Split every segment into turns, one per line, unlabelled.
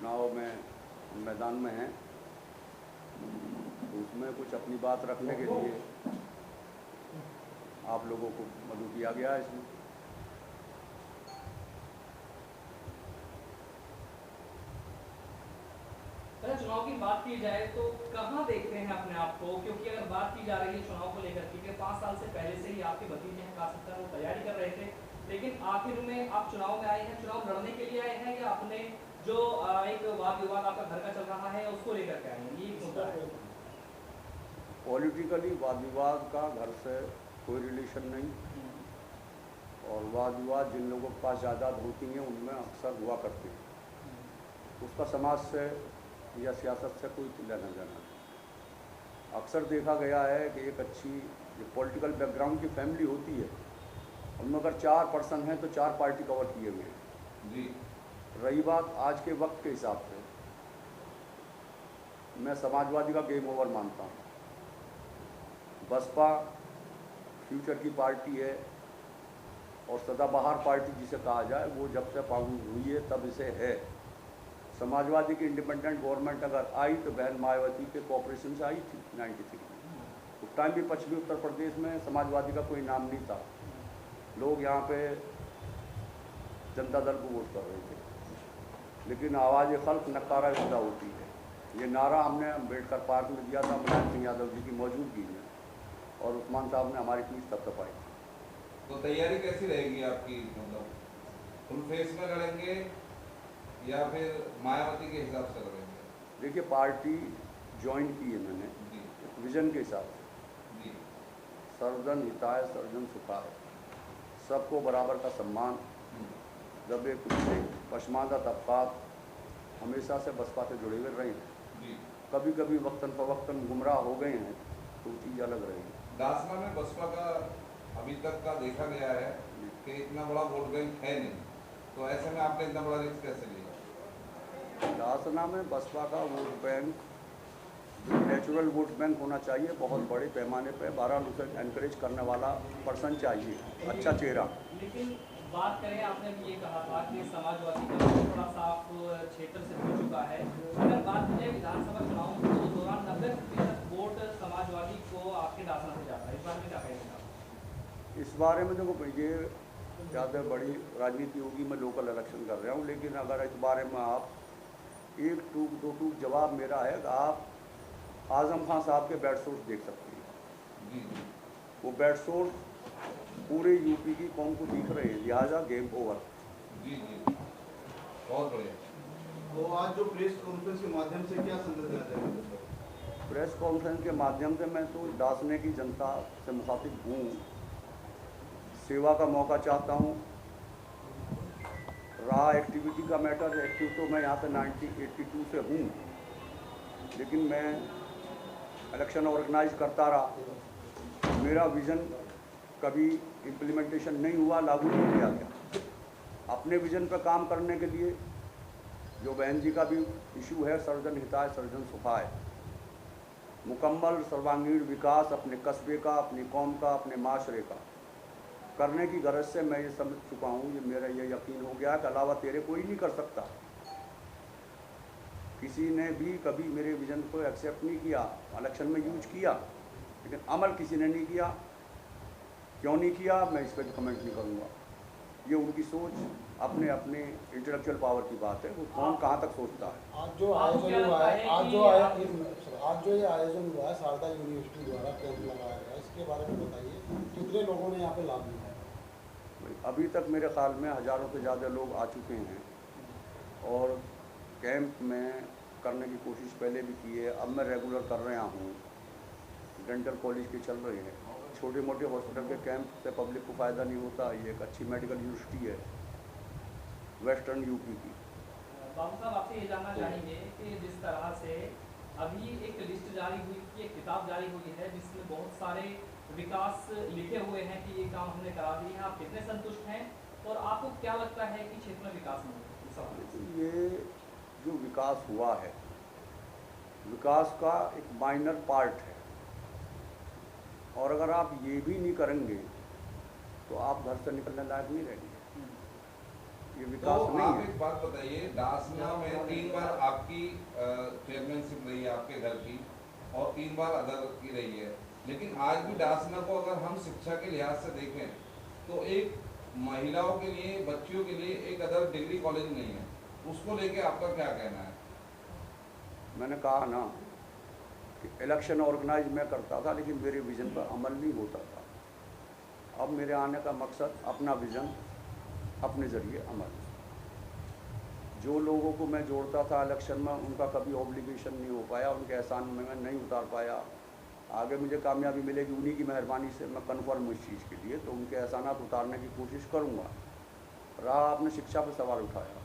चुनाव में मैदान में हैं, तो उसमें कुछ अपनी बात रखने के लिए आप लोगों को मदद किया गया है इसमें।
अगर चुनाव की बात की जाए तो कहाँ देखते हैं अपने आप को, क्योंकि अगर बात की जा रही है चुनाव को लेकर के 5 साल से पहले से ही आपके भतीजे हैं, कहा सकते हैं वो तैयारी कर रहे थे, लेकिन आखिर में आप चुनाव में आए हैं, चुनाव लड़ने के लिए आए हैं या अपने जो एक वाद विवाद आपका घर का चल रहा है उसको लेकर के आए हैं, ये मुद्दा है।
पॉलिटिकली वाद विवाद का घर से कोई रिलेशन नहीं, और वाद विवाद जिन लोगों के पास जायदाद होती हैं उनमें अक्सर हुआ करते हैं, उसका समाज से या सियासत से कोई लेना देना नहीं। अक्सर देखा गया है कि एक अच्छी जो पॉलिटिकल बैकग्राउंड की फैमिली होती है उनमें अगर 4 पर्सन हैं तो 4 पार्टी कवर किए हुए हैं जी। रही बात आज के वक्त के हिसाब से, मैं समाजवादी का गेम ओवर मानता हूँ। बसपा फ्यूचर की पार्टी है और सदाबहार पार्टी जिसे कहा जाए, वो जब से फाउंड हुई है तब इसे है। समाजवादी की इंडिपेंडेंट गवर्नमेंट अगर आई तो बहन मायावती के कोऑपरेशन से आई थी 93 में। उस टाइम भी पश्चिमी उत्तर प्रदेश में समाजवादी का कोई नाम नहीं था, लोग यहाँ पे जनता दल को वोट कर रहे थे, लेकिन आवाज़ खल्क नकारा पैदा होती है। ये नारा हमने अम्बेडकर पार्क में दिया था मुलायम सिंह यादव जी की मौजूदगी में, और उस्मान साहब ने हमारी पीठ थपथपाई।
तो तैयारी कैसी रहेगी आपकी, मतलब फुल फेस में लड़ेंगे या फिर मायावती के हिसाब से लड़ेंगे?
देखिए, पार्टी ज्वाइन की है मैंने विजन के हिसाब से, सर्वजन हिताय सर्वजन सुखाय, सबको बराबर का सम्मान। जब एक पश्चिमादा तबकात हमेशा से बसपा से जुड़े हुए रहे हैं, कभी कभी वक्तन फवक्तन गुमराह हो गए हैं तो चीज़ अलग रहेगी।
दासना में बसपा का अभी तक का देखा गया है कि इतना बड़ा वोट बैंक है नहीं, तो ऐसे में आपने इतना बड़ा रिस्क कैसे लिया?
दासना में बसपा का वोट बैंक जो नेचुरल वोट बैंक होना चाहिए, बहुत बड़े पैमाने पर 12 उसे एनकरेज करने वाला पर्सन चाहिए, अच्छा चेहरा।
लेकिन बात करें, आपने भी ये कहा था कि समाजवादी का थोड़ा सा आप क्षेत्र से हो चुका है। अगर बात की जाए विधानसभा चुनाव में तो उस दौरान 90% वोट समाजवादी को आपके दासना से जाता है, इस बारे में क्या कहेंगे?
इस बारे में देखो, ये ज़्यादा बड़ी राजनीति होगी, मैं लोकल इलेक्शन कर रहा हूँ, लेकिन अगर इस बारे में आप एक टूक दो टूक जवाब मेरा है कि आप आजम खान साहब के बेड सोर्स देख सकते हैं। वो बेड सोर्स पूरे यूपी की कौम को दिख रहे हैं, लिहाजा गेम ओवर।
जी जी, बहुत बढ़िया।
तो आज जो प्रेस कॉन्फ्रेंस के माध्यम से क्या संदेश देना चाहेंगे?
प्रेस कॉन्फ्रेंस के माध्यम से मैं तो दासने की जनता से मुखातिब हूँ, सेवा का मौका चाहता हूँ। रहा एक्टिविटी का मैटर, एक्टिव तो मैं यहाँ पे 1982 से हूँ, लेकिन मैं इलेक्शन ऑर्गेनाइज करता रहा। मेरा विज़न कभी इम्प्लीमेंटेशन नहीं हुआ, लागू नहीं किया गया। अपने विज़न पर काम करने के लिए जो बहन जी का भी इशू है, सर्वजन हिताय सर्वजन सुखाय, मुकम्मल सर्वांगीण विकास अपने कस्बे का, अपनी कौम का, अपने माशरे का करने की गरज से मैं ये समझ चुका हूँ, ये मेरा ये यकीन हो गया कि अलावा तेरे कोई नहीं कर सकता। किसी ने भी कभी मेरे विज़न को एक्सेप्ट नहीं किया, इलेक्शन में यूज किया, लेकिन अमल किसी ने नहीं किया। क्यों नहीं किया, मैं इस पर कमेंट नहीं करूँगा। ये उनकी सोच, अपने अपने इंटेलेक्चुअल पावर की बात है, वो कौन कहाँ तक सोचता है।
आज जो आयोजन हुआ है, आज जो ये आयोजन हुआ है शारदा यूनिवर्सिटी द्वारा कैंप लगाया गया, इसके बारे में बताइए, कितने लोगों ने यहाँ पे लाभ लिया है?
अभी तक मेरे ख्याल में हज़ारों से ज़्यादा लोग आ चुके हैं, और कैंप में करने की कोशिश पहले भी की है, अब मैं रेगुलर कर रहा हूँ। डेंटल कॉलेज के चल रहे हैं, छोटे मोटे हॉस्पिटल के कैंप से पब्लिक को फ़ायदा नहीं होता। ये एक अच्छी मेडिकल यूनिवर्सिटी है वेस्टर्न यूपी की।
बाबू साहब, आपसे ये जानना चाहेंगे कि जिस तरह से अभी एक लिस्ट जारी हुई, एक किताब जारी हुई है जिसमें बहुत सारे विकास लिखे हुए हैं कि ये काम हमने करा दिए हैं, आप कितने संतुष्ट हैं और आपको क्या लगता है कि क्षेत्र में विकास नहीं हुआ?
ये जो विकास हुआ है, विकास का एक माइनर पार्ट है, और अगर आप ये भी नहीं करेंगे तो आप घर से निकलने लायक नहीं रहेंगे। ये
तो
विकास नहीं
आप
है।
एक बात बताइए, डासना में 3 बार आपकी चेयरमैनशिप रही है आपके घर की, और 3 बार अदर की रही है, लेकिन आज भी डासना को अगर हम शिक्षा के लिहाज से देखें तो एक महिलाओं के लिए, बच्चियों के लिए एक अदर डिग्री कॉलेज नहीं है। उसको लेके आपका क्या कहना है?
मैंने कहा ना कि इलेक्शन ऑर्गेनाइज मैं करता था, लेकिन मेरे विज़न पर अमल नहीं होता था। अब मेरे आने का मकसद अपना विज़न, अपने ज़रिए अमल। जो लोगों को मैं जोड़ता था इलेक्शन में, उनका कभी ऑब्लिगेशन नहीं हो पाया, उनके एहसान में मैं नहीं उतार पाया। आगे मुझे कामयाबी मिलेगी उन्हीं की मेहरबानी से, मैं कन्फर्म हूँ इस चीज़ के लिए, तो उनके एहसानात उतारने की कोशिश करूँगा। रहा आपने शिक्षा पर सवाल उठाया,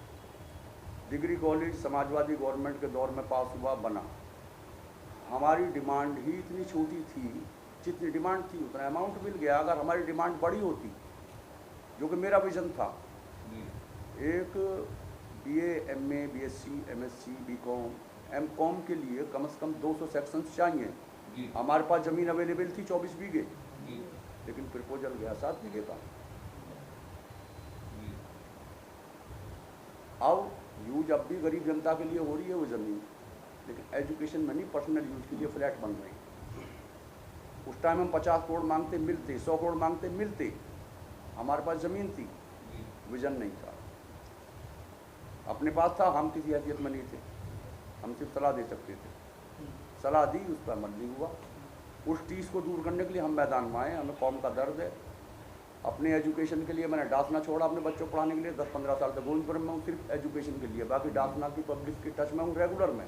डिग्री कॉलेज समाजवादी गवर्नमेंट के दौर में पास हुआ, बना। हमारी डिमांड ही इतनी छोटी थी, जितनी डिमांड थी उतना अमाउंट मिल गया। अगर हमारी डिमांड बड़ी होती, जो कि मेरा विज़न था,
जी
एक BA, MA, BSc, MSc, BCom, MCom के लिए कम से कम 200 सेक्शंस चाहिए।
जी
हमारे पास ज़मीन अवेलेबल थी 24 बीघे,
जी
लेकिन प्रपोजल गया 7 बीघे का।
जी
अब यूज अब भी गरीब जनता के लिए हो रही है वो ज़मीन, लेकिन एजुकेशन में नहीं, पर्सनल यूज के लिए फ्लैट बन रहे हैं। उस टाइम हम 50 करोड़ मांगते मिलते, 100 करोड़ मांगते मिलते। हमारे पास ज़मीन थी,
जी
विजन नहीं था। अपने पास था, हम किसी हैसियत में नहीं थे, हम सिर्फ सलाह दे सकते थे। सलाह दी, उस पर अमल नहीं हुआ। उस चीज़ को दूर करने के लिए हम मैदान में आए। हमें कौम का दर्द है। अपने एजुकेशन के लिए मैंने डासना छोड़ा, अपने बच्चों को पढ़ाने के लिए 10-15 साल तक गोविंदपुर में हूँ, सिर्फ एजुकेशन के लिए। बाकी डासना की पब्लिक के टच में हूँ, रेगुलर में।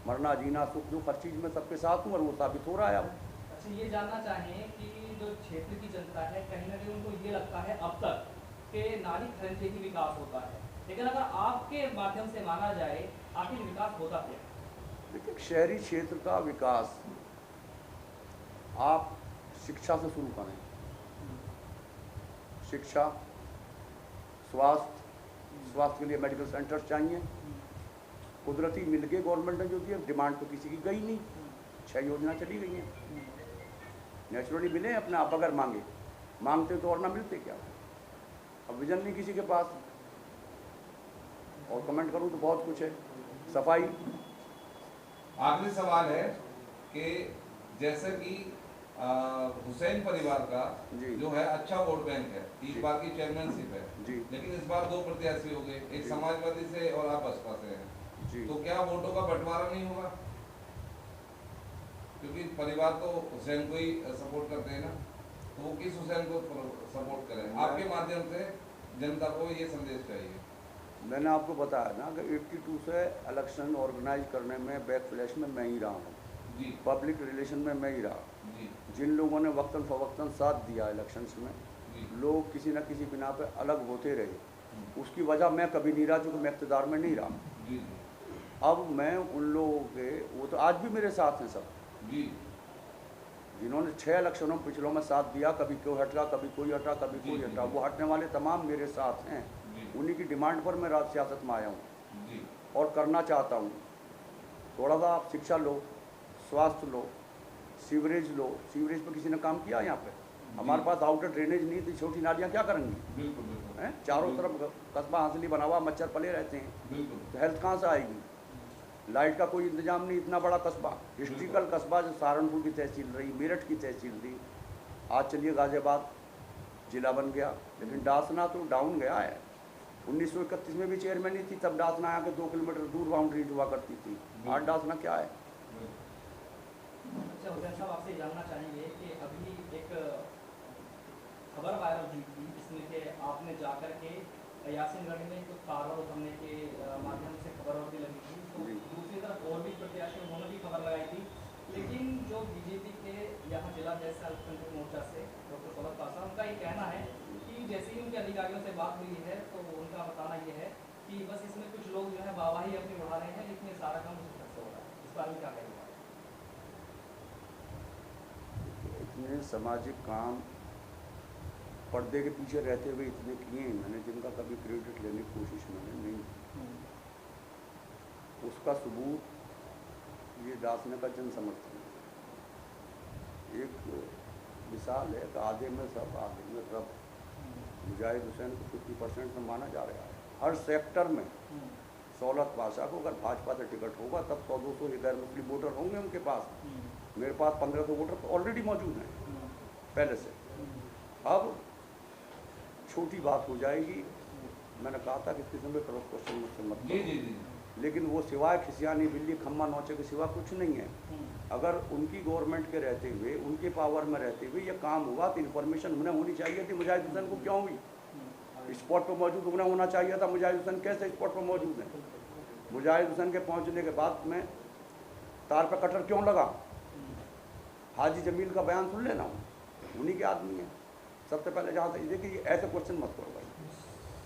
मरना जीना सुख दुख हर चीज़ में सबके साथ हूँ, और वो साबित हो रहा है अब।
अच्छा, ये जानना चाहें कि जो क्षेत्र की जनता है, कहीं ना कहीं उनको ये लगता है अब तक कि नाली खनन से ही विकास होता है, लेकिन अगर आपके माध्यम से माना जाए, आखिर विकास होता क्या?
देखिए, शहरी क्षेत्र का विकास आप शिक्षा से शुरू करें। शिक्षा, स्वास्थ्य के लिए मेडिकल सेंटर्स चाहिए। कुदरती मिल के गवर्नमेंट ने जो दिया, डिमांड तो किसी की गई नहीं। 6 योजना चली गई हैं, नेचुरली मिले अपने आप। अगर मांगते तो और ना मिलते क्या? अब विजन नहीं किसी के पास। और कमेंट करूँ तो बहुत कुछ है। सफाई,
आखिरी सवाल है कि जैसे कि हुसैन परिवार का
जी।
जो है अच्छा वोट बैंक है,
जी।
3 बार की चेयरमैनशिप है
जी।
लेकिन इस बार 2 प्रत्याशी हो गए, एक
जी।
समाजवादी से और आप बसपा से हैं,
जी।
तो क्या वोटों का बंटवारा नहीं होगा? क्योंकि परिवार तो हुसैन को ही सपोर्ट करते हैं ना, तो वो किस हुसैन को सपोर्ट करें? आपके माध्यम से जनता को ये संदेश चाहिए।
मैंने आपको बताया ना कि 82 से इलेक्शन ऑर्गेनाइज करने में बैक फ्लैश में मैं ही रहा हूँ,
जी
पब्लिक रिलेशन में मैं ही रहा।
जी
जिन लोगों ने वक्तन फवक्तन साथ दिया इलेक्शंस में,
जी
लोग किसी न किसी बिना पे अलग होते रहे। उसकी वजह मैं कभी नहीं रहा, क्योंकि मैं इक़्तिदार में नहीं रहा।
जी
अब मैं उन लोगों के, वो तो आज भी मेरे साथ हैं सब,
जी
जिन्होंने 6 इलेक्शनों पिछलों में साथ दिया। कभी कोई हटा, कभी कोई हटा, कभी
जी,
कोई
जी,
हटा।
जी।
वो हटने वाले तमाम मेरे साथ हैं।
जी
उन्हीं की डिमांड पर मैं राज सियासत में आया हूँ
जी
और करना चाहता हूँ। थोड़ा सा आप शिक्षा लो, स्वास्थ्य लो, सीवरेज लो। सीवरेज पर किसी ने काम किया यहाँ पे? हमारे पास आउटर ड्रेनेज नहीं थी, छोटी नालियाँ क्या करेंगी?
बिल्कुल बिल्कुल
हैं, चारों तरफ कस्बा हांसली बना हुआ, मच्छर पले रहते हैं,
बिल्कुल
तो हेल्थ कहाँ से आएगी? लाइट का कोई इंतजाम नहीं। इतना बड़ा कस्बा, हिस्ट्रिकल कस्बा, जो सहारनपुर की तहसील रही, मेरठ की तहसील थी, आज चलिए गाजियाबाद जिला बन गया। लेकिन डासना तो डाउन गया है। 1931 में भी चेयरमैन ही थी, तब डासना आके 2 किलोमीटर दूर बाउंड्रीज हुआ करती थी। आज डासना क्या है?
अच्छा हुसैन साहब, आपसे जानना चाहेंगे कि अभी एक खबर वायरल हुई थी जिसमें कि आपने जाकर के यासीनगढ़ में कुछ तारों उतरने के माध्यम से खबर होती लगी थी, तो
जी।
दूसरी तरफ और भी प्रत्याशी उन्होंने भी खबर लगाई थी। लेकिन जो बीजेपी के यहाँ जिला जैसा अल्पसंख्यक मोर्चा से डॉक्टर सौरभ पासवान, उनका ये कहना है कि जैसे ही उनके अधिकारियों से बात हुई है, तो उनका बताना ये है कि बस इसमें कुछ लोग जो है वाहवाही अपनी उड़ा रहे हैं, लेकिन ये सारा काम उसी तरफ से हो रहा है। इस बारे में क्या कहेंगे?
इतने सामाजिक काम पर्दे के पीछे रहते हुए इतने किए हैं मैंने, जिनका कभी क्रेडिट लेने की कोशिश मैंने नहीं। उसका सबूत ये दासने का जन समर्थन है। एक मिसाल है कि आधे में सब, आधे में रब। मुजाहिद हुसैन को 50% में माना जा रहा है। हर सेक्टर में सहूलत पाशा को अगर भाजपा से टिकट होगा तब 100-200 गैर मुस्लिम वोटर होंगे उनके पास। मेरे पास 1500 वोटर तो ऑलरेडी मौजूद हैं पहले से। अब छोटी बात हो जाएगी, मैंने कहा था कि इस किस्म के क्रॉस क्वेश्चन मुझसे मत
जी
करो।
जी जी
लेकिन वो सिवाय खिसियानी बिल्ली खम्मा नौचे के सिवा कुछ नहीं है। अगर उनकी गवर्नमेंट के रहते हुए, उनके पावर में रहते हुए ये काम हुआ तो इन्फॉर्मेशन उन्हें होनी चाहिए थी मुजाहिद हुसैन को क्यों हुई। स्पॉट पर मौजूद उन्हें होना चाहिए था। मुजाहिद हुसैन कैसे स्पॉट पर मौजूद है? मुजाहिद हुसैन के पहुंचने के बाद में तार पर कटर क्यों लगा? हाजी जमील का बयान सुन लेना, उन्हीं के आदमी है सबसे पहले। जहाँ तक देखिए ऐसे क्वेश्चन मत करो भाई।